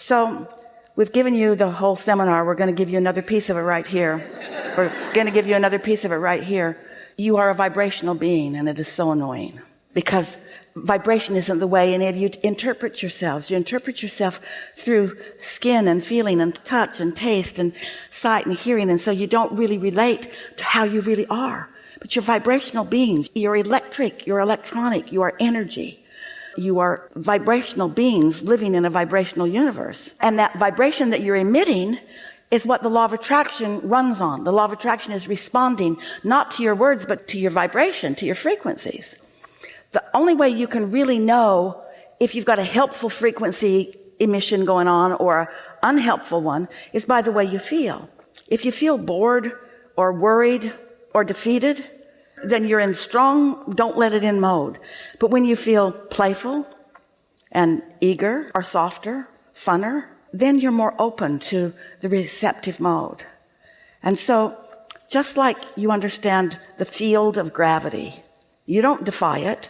So we've given you the whole seminar. We're going to give you another piece of it right here. We're going to give you another piece of it right here. You are a vibrational being, and it is so annoying because vibration isn't the way any of you interpret yourselves. You interpret yourself through skin and feeling and touch and taste and sight and hearing, and so you don't really relate to how you really are. But you're vibrational beings. You're electric, you're electronic, you are energy. You are vibrational beings living in a vibrational universe. And that vibration that you're emitting is what the law of attraction runs on. The law of attraction is responding not to your words, but to your vibration, to your frequencies. The only way you can really know if you've got a helpful frequency emission going on or an unhelpful one is by the way you feel. If you feel bored or worried or defeated, then you're in strong, don't let it in mode. But when you feel playful and eager or softer, funner, then you're more open to the receptive mode. And so, just like you understand the field of gravity, you don't defy it.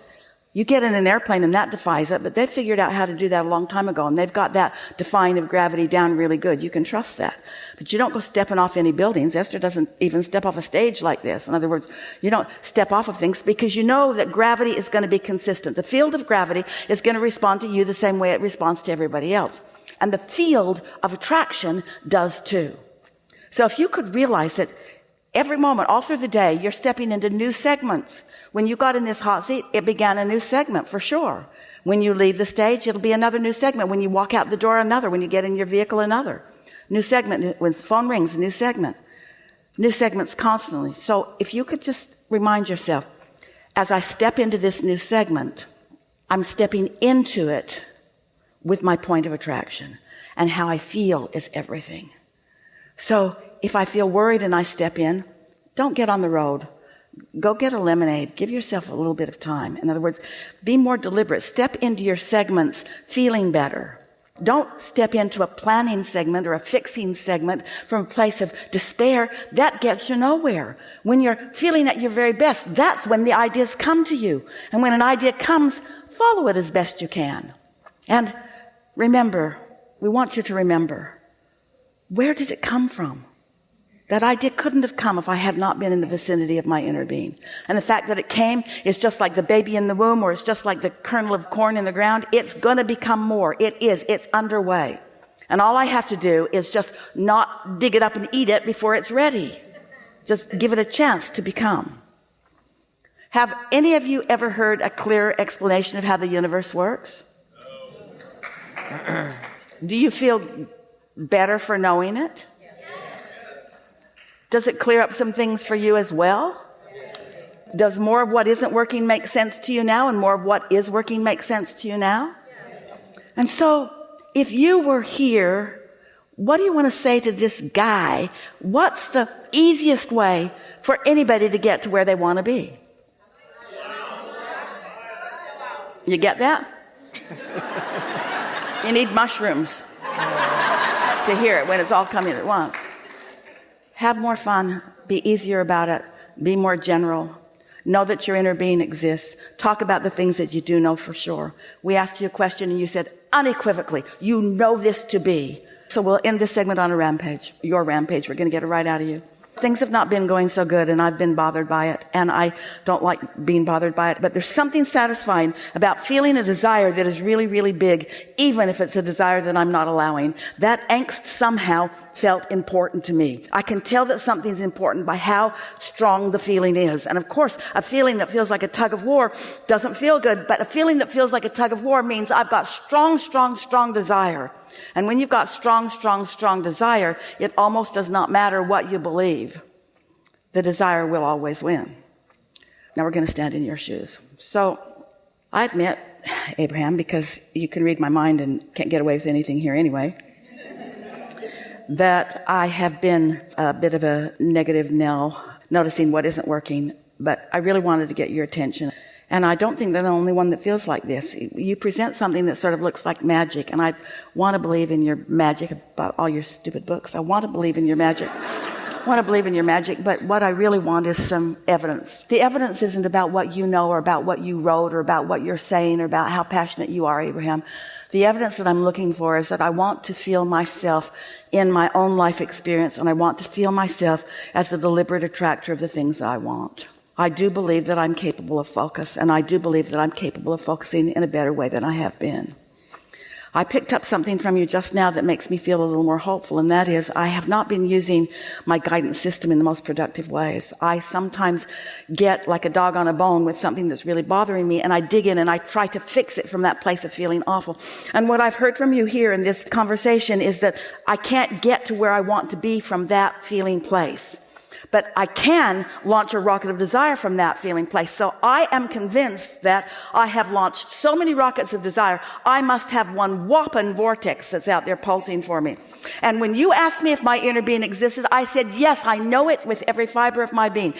You get in an airplane and that defies it, but they figured out how to do that a long time ago, and they've got that defying of gravity down really good. You can trust that. But you don't go stepping off any buildings. Esther doesn't even step off a stage like this. In other words, you don't step off of things because you know that gravity is going to be consistent. The field of gravity is going to respond to you the same way it responds to everybody else. And the field of attraction does too. So if you could realize that every moment, all through the day, you're stepping into new segments. When you got in this hot seat, it began a new segment for sure. When you leave the stage, it'll be another new segment. When you walk out the door, another. When you get in your vehicle, another. New segment. When the phone rings, a new segment. New segments constantly. So if you could just remind yourself, as I step into this new segment, I'm stepping into it with my point of attraction. And how I feel is everything. So if I feel worried and I step in, don't get on the road. Go get a lemonade. Give yourself a little bit of time. In other words, be more deliberate. Step into your segments feeling better. Don't step into a planning segment or a fixing segment from a place of despair. That gets you nowhere. When you're feeling at your very best, that's when the ideas come to you. And when an idea comes, follow it as best you can. And remember, we want you to remember, where did it come from? That idea couldn't have come if I had not been in the vicinity of my inner being. And the fact that it came is just like the baby in the womb, or it's just like the kernel of corn in the ground. It's going to become more. It's underway. And all I have to do is just not dig it up and eat it before it's ready. Just give it a chance to become. Have any of you ever heard a clear explanation of how the universe works? No. Do you feel better for knowing it? Does it clear up some things for you as well? Yes. Does more of what isn't working make sense to you now, and more of what is working make sense to you now? Yes. And so, if you were here, what do you want to say to this guy? What's the easiest way for anybody to get to where they want to be? You get that? You need mushrooms to hear it when it's all coming at once. Have more fun. Be easier about it. Be more general. Know that your inner being exists. Talk about the things that you do know for sure. We asked you a question and you said unequivocally, you know this to be. So we'll end this segment on a rampage. Your rampage. We're going to get it right out of you. Things have not been going so good, and I've been bothered by it, and I don't like being bothered by it, but there's something satisfying about feeling a desire that is really, really big, even if it's a desire that I'm not allowing. That angst somehow felt important to me. I can tell that something's important by how strong the feeling is. And of course, a feeling that feels like a tug of war doesn't feel good, but a feeling that feels like a tug of war means I've got strong, strong, strong desire. And when you've got strong, strong, strong desire, it almost does not matter what you believe. The desire will always win. Now we're going to stand in your shoes. So I admit, Abraham, because you can read my mind and can't get away with anything here anyway, that I have been a bit of a negative Nell, noticing what isn't working, but I really wanted to get your attention. And I don't think they're the only one that feels like this. You present something that sort of looks like magic, and I want to believe in your magic about all your stupid books. I want to believe in your magic. I want to believe in your magic, but what I really want is some evidence. The evidence isn't about what you know or about what you wrote or about what you're saying or about how passionate you are, Abraham. The evidence that I'm looking for is that I want to feel myself in my own life experience, and I want to feel myself as the deliberate attractor of the things that I want. I do believe that I'm capable of focus, and I do believe that I'm capable of focusing in a better way than I have been. I picked up something from you just now that makes me feel a little more hopeful, and that is I have not been using my guidance system in the most productive ways. I sometimes get like a dog on a bone with something that's really bothering me, and I dig in and I try to fix it from that place of feeling awful. And what I've heard from you here in this conversation is that I can't get to where I want to be from that feeling place. But I can launch a rocket of desire from that feeling place. So I am convinced that I have launched so many rockets of desire, I must have one whopping vortex that's out there pulsing for me. And when you asked me if my inner being existed, I said, yes, I know it with every fiber of my being.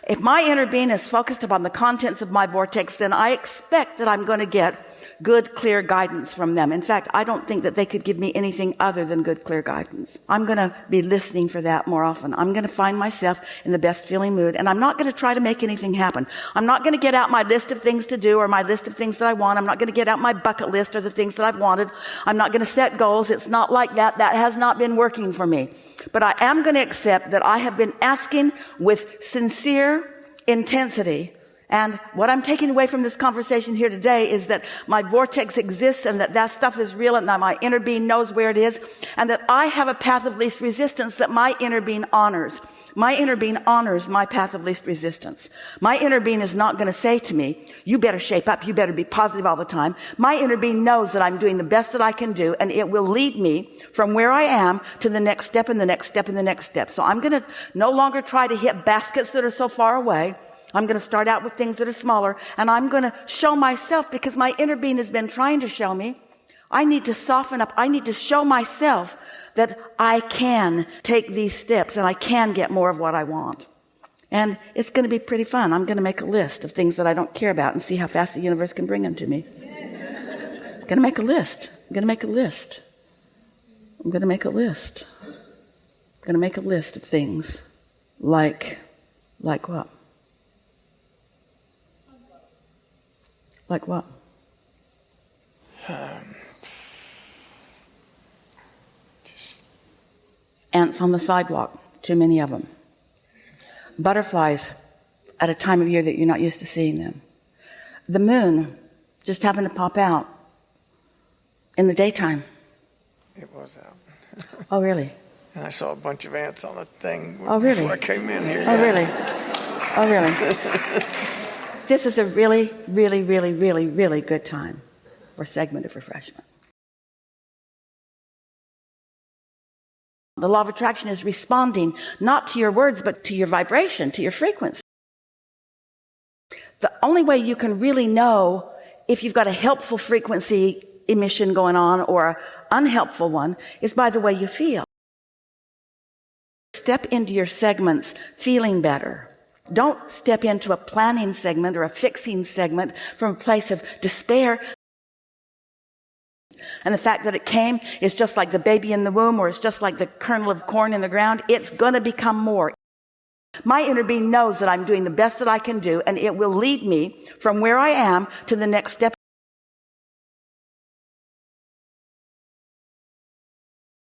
If my inner being is focused upon the contents of my vortex, then I expect that I'm going to get good, clear guidance from them. In fact, I don't think that they could give me anything other than good, clear guidance. I'm going to be listening for that more often. I'm going to find myself in the best feeling mood, and I'm not going to try to make anything happen. I'm not going to get out my list of things to do or my list of things that I want. I'm not going to get out my bucket list or the things that I've wanted. I'm not going to set goals. It's not like that. That has not been working for me. But I am going to accept that I have been asking with sincere intensity. And what I'm taking away from this conversation here today is that my vortex exists, and that stuff is real, and that my inner being knows where it is, and that I have a path of least resistance that my inner being honors. My inner being honors my path of least resistance. My inner being is not going to say to me, you better shape up, you better be positive all the time. My inner being knows that I'm doing the best that I can do, and it will lead me from where I am to the next step and the next step and the next step. So I'm going to no longer try to hit baskets that are so far away. I'm going to start out with things that are smaller, and I'm going to show myself, because my inner being has been trying to show me. I need to soften up. I need to show myself that I can take these steps and I can get more of what I want. And it's going to be pretty fun. I'm going to make a list of things that I don't care about and see how fast the universe can bring them to me. I'm going to make a list. I'm going to make a list. I'm going to make a list. I'm going to make a list of things like what? Like what? Ants on the sidewalk, too many of them. Butterflies at a time of year that you're not used to seeing them. The moon just happened to pop out in the daytime. It was out. Oh, really? And I saw a bunch of ants on a thing before I came in here. Oh, really? Oh, really? This is a really, really, really, really, really good time for a segment of refreshment. The law of attraction is responding not to your words, but to your vibration, to your frequency. The only way you can really know if you've got a helpful frequency emission going on or an unhelpful one is by the way you feel. Step into your segments feeling better. Don't step into a planning segment or a fixing segment from a place of despair. And the fact that it came is just like the baby in the womb, or it's just like the kernel of corn in the ground. It's going to become more. My inner being knows that I'm doing the best that I can do, and it will lead me from where I am to the next step.